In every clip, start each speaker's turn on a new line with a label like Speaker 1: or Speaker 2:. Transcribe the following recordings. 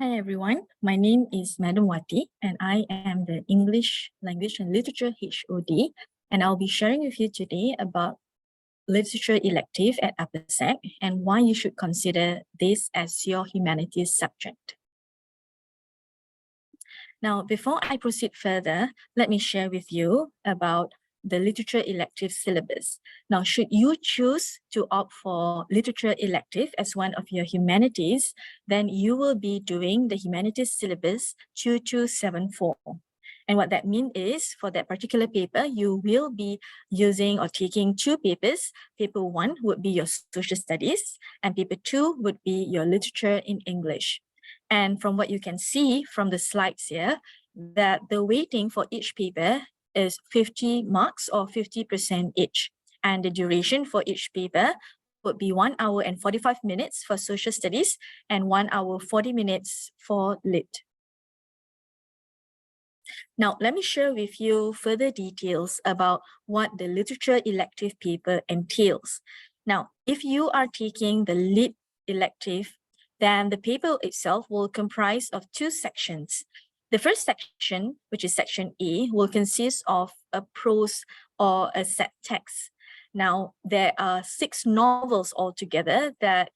Speaker 1: Hi everyone, my name is Madam Wati and I am the English Language and Literature HOD, and I'll be sharing with you today about literature elective at Upper Sec and why you should consider this as your humanities subject. Now, before I proceed further, let me share with you about the literature elective syllabus. Now, should you choose to opt for literature elective as one of your humanities, then you will be doing the humanities syllabus 2274. And what that means is for that particular paper, you will be using or taking two papers. Paper 1 would be your social studies and paper 2 would be your literature in English. And from what you can see from the slides here, that the weighting for each paper is 50 marks or 50% each. And the duration for each paper would be 1 hour and 45 minutes for social studies and 1 hour 40 minutes for lit. Now, let me share with you further details about what the literature elective paper entails. Now, if you are taking the lit elective, then the paper itself will comprise of two sections. The first section, which is section A, will consist of a prose or a set text. Now, there are 6 novels altogether that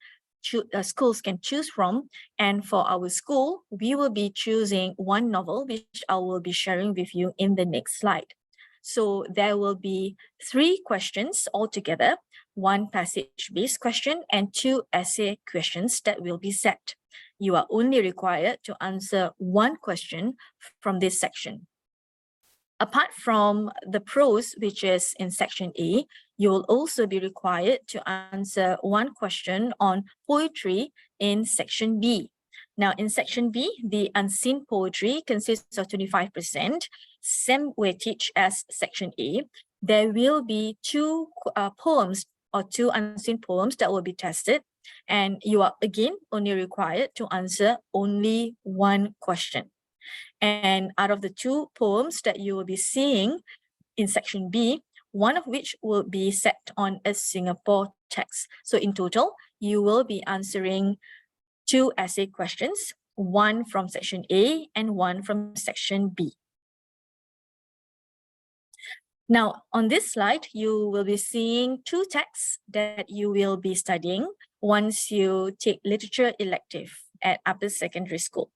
Speaker 1: schools can choose from. And for our school, we will be choosing one novel, which I will be sharing with you in the next slide. So there will be 3 questions altogether, 1 passage-based question and 2 essay questions that will be set. You are only required to answer 1 question from this section. Apart from the prose, which is in section A, you will also be required to answer 1 question on poetry in section B. Now, in section B, the unseen poetry consists of 25%, same weightage as section A. There will be 2 poems or 2 unseen poems that will be tested, and you are again only required to answer only 1 question. And out of the 2 poems that you will be seeing in section B, one of which will be set on a Singapore text. So in total, you will be answering 2 essay questions, 1 from section A and 1 from section B. Now, on this slide, you will be seeing 2 texts that you will be studying once you take literature elective at upper secondary school.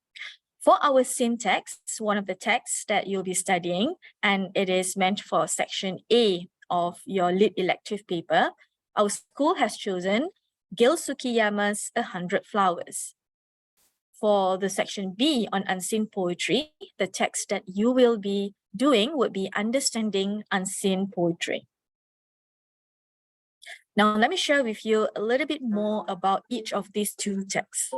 Speaker 1: For our syntax, one of the texts that you'll be studying, and it is meant for section A of your lit elective paper, our school has chosen Gil Sukiyama's 100 Flowers. For the section B on unseen poetry, the text that you will be doing would be Understanding Unseen Poetry. Now, let me share with you a little bit more about each of these 2 texts.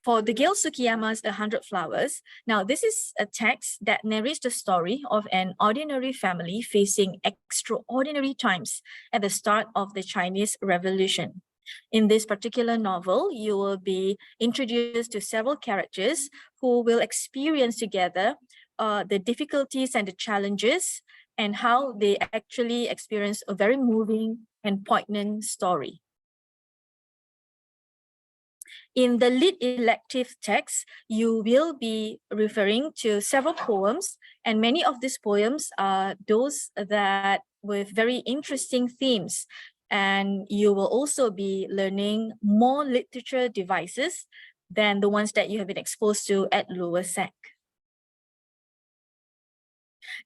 Speaker 1: For the Gil Sukiyama's 100 Flowers, now this is a text that narrates the story of an ordinary family facing extraordinary times at the start of the Chinese Revolution. In this particular novel, you will be introduced to several characters who will experience together the difficulties and the challenges and how they actually experience a very moving and poignant story. In the lit elective text, you will be referring to several poems, and many of these poems are those that with very interesting themes. And you will also be learning more literature devices than the ones that you have been exposed to at lower sec.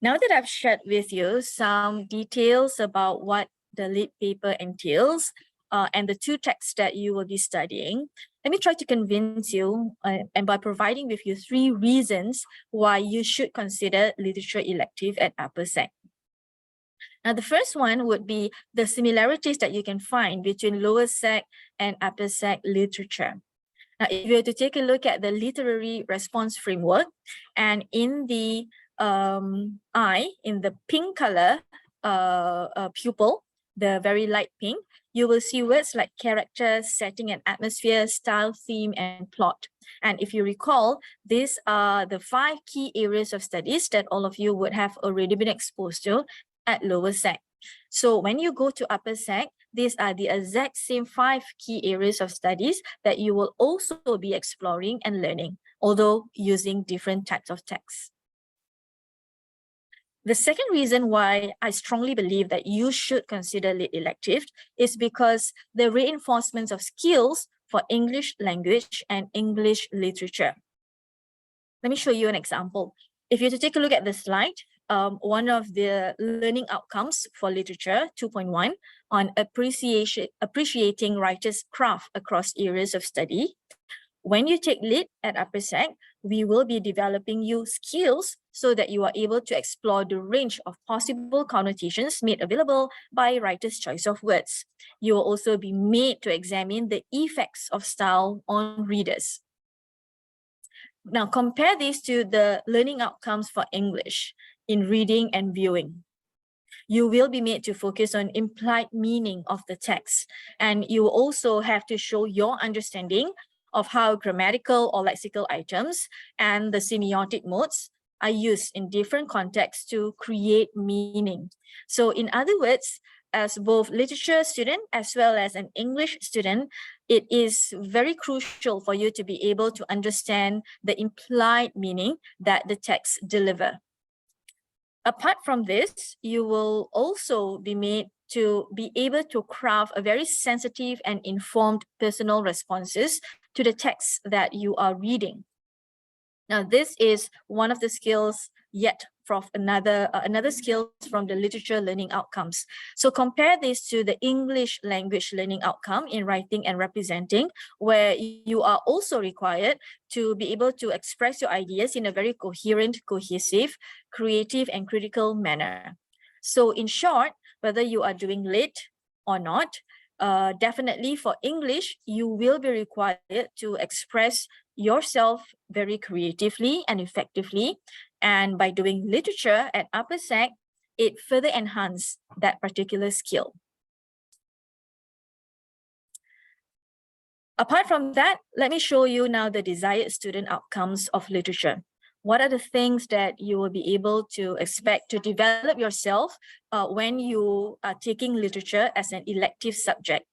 Speaker 1: Now that I've shared with you some details about what the lit paper entails and the 2 texts that you will be studying, let me try to convince you and by providing with you 3 reasons why you should consider literature elective at upper sec. Now, the first one would be the similarities that you can find between lower sec and upper sec literature. Now, if you were to take a look at the literary response framework, and in the eye, in the pink color pupil, the very light pink, you will see words like character, setting and atmosphere, style, theme, and plot. And if you recall, these are the 5 key areas of studies that all of you would have already been exposed to at lower sec. So when you go to upper sec, these are the exact same 5 key areas of studies that you will also be exploring and learning, although using different types of texts. The second reason why I strongly believe that you should consider lit elective is because the reinforcement of skills for English language and English literature. Let me show you an example. If you take a look at the slide, one of the learning outcomes for literature 2.1 on appreciating writers' craft across areas of study. When you take lit at upper sec, we will be developing you skills so that you are able to explore the range of possible connotations made available by writer's choice of words. You will also be made to examine the effects of style on readers. Now compare these to the learning outcomes for English in reading and viewing. You will be made to focus on implied meaning of the text, and you will also have to show your understanding of how grammatical or lexical items and the semiotic modes are used in different contexts to create meaning. So in other words, as both literature student as well as an English student, it is very crucial for you to be able to understand the implied meaning that the texts deliver. Apart from this, you will also be made to be able to craft a very sensitive and informed personal responses to the text that you are reading. Now, this is one of the skills yet from another skills from the literature learning outcomes. So compare this to the English language learning outcome in writing and representing, where you are also required to be able to express your ideas in a very coherent, cohesive, creative, and critical manner. So in short, whether you are doing lit or not, definitely for English, you will be required to express yourself very creatively and effectively. And by doing literature at upper sec, it further enhances that particular skill. Apart from that, let me show you now the desired student outcomes of literature. What are the things that you will be able to expect to develop yourself when you are taking literature as an elective subject?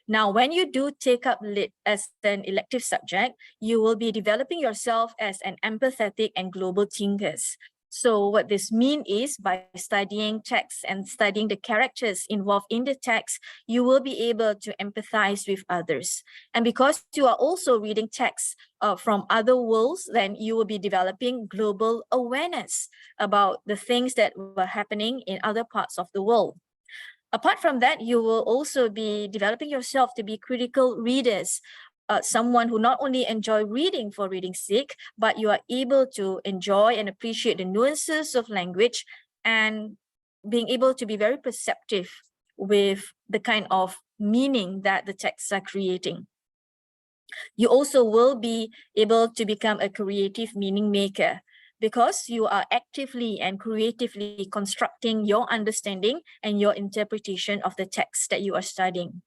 Speaker 1: Now, when you do take up lit as an elective subject, you will be developing yourself as an empathetic and global thinkers. So what this means is by studying text and studying the characters involved in the text, you will be able to empathize with others. And because you are also reading texts from other worlds, then you will be developing global awareness about the things that were happening in other parts of the world. Apart from that, you will also be developing yourself to be critical readers, someone who not only enjoy reading for reading's sake, but you are able to enjoy and appreciate the nuances of language and being able to be very perceptive with the kind of meaning that the texts are creating. You also will be able to become a creative meaning maker, because you are actively and creatively constructing your understanding and your interpretation of the text that you are studying.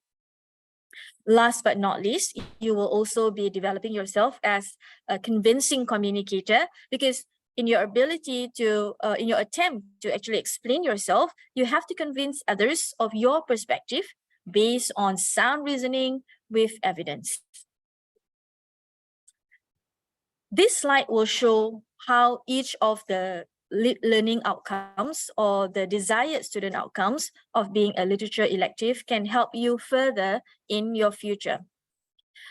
Speaker 1: Last but not least, you will also be developing yourself as a convincing communicator, because in your ability to, in your attempt to actually explain yourself, you have to convince others of your perspective based on sound reasoning with evidence. This slide will show how each of the learning outcomes or the desired student outcomes of being a literature elective can help you further in your future.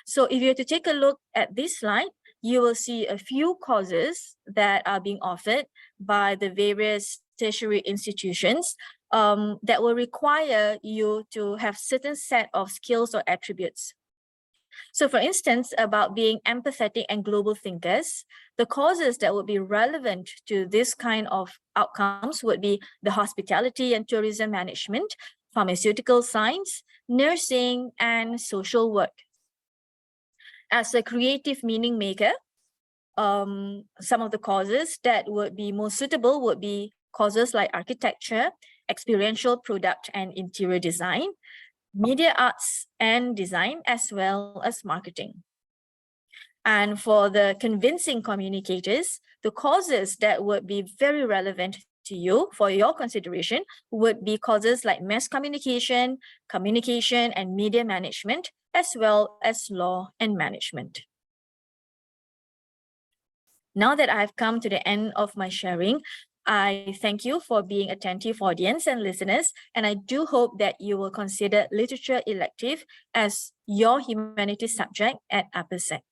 Speaker 1: So if you were to take a look at this slide, you will see a few courses that are being offered by the various tertiary institutions that will require you to have certain set of skills or attributes. So for instance, about being empathetic and global thinkers, the courses that would be relevant to this kind of outcomes would be the hospitality and tourism management, pharmaceutical science, nursing, and social work. As a creative meaning maker, some of the courses that would be most suitable would be courses like architecture, experiential product and interior design, media arts and design, as well as marketing. And for the convincing communicators, the courses that would be very relevant to you for your consideration would be courses like mass communication, communication and media management, as well as law and management. Now that I've come to the end of my sharing, I thank you for being attentive audience and listeners, and I do hope that you will consider literature elective as your humanities subject at upper sec.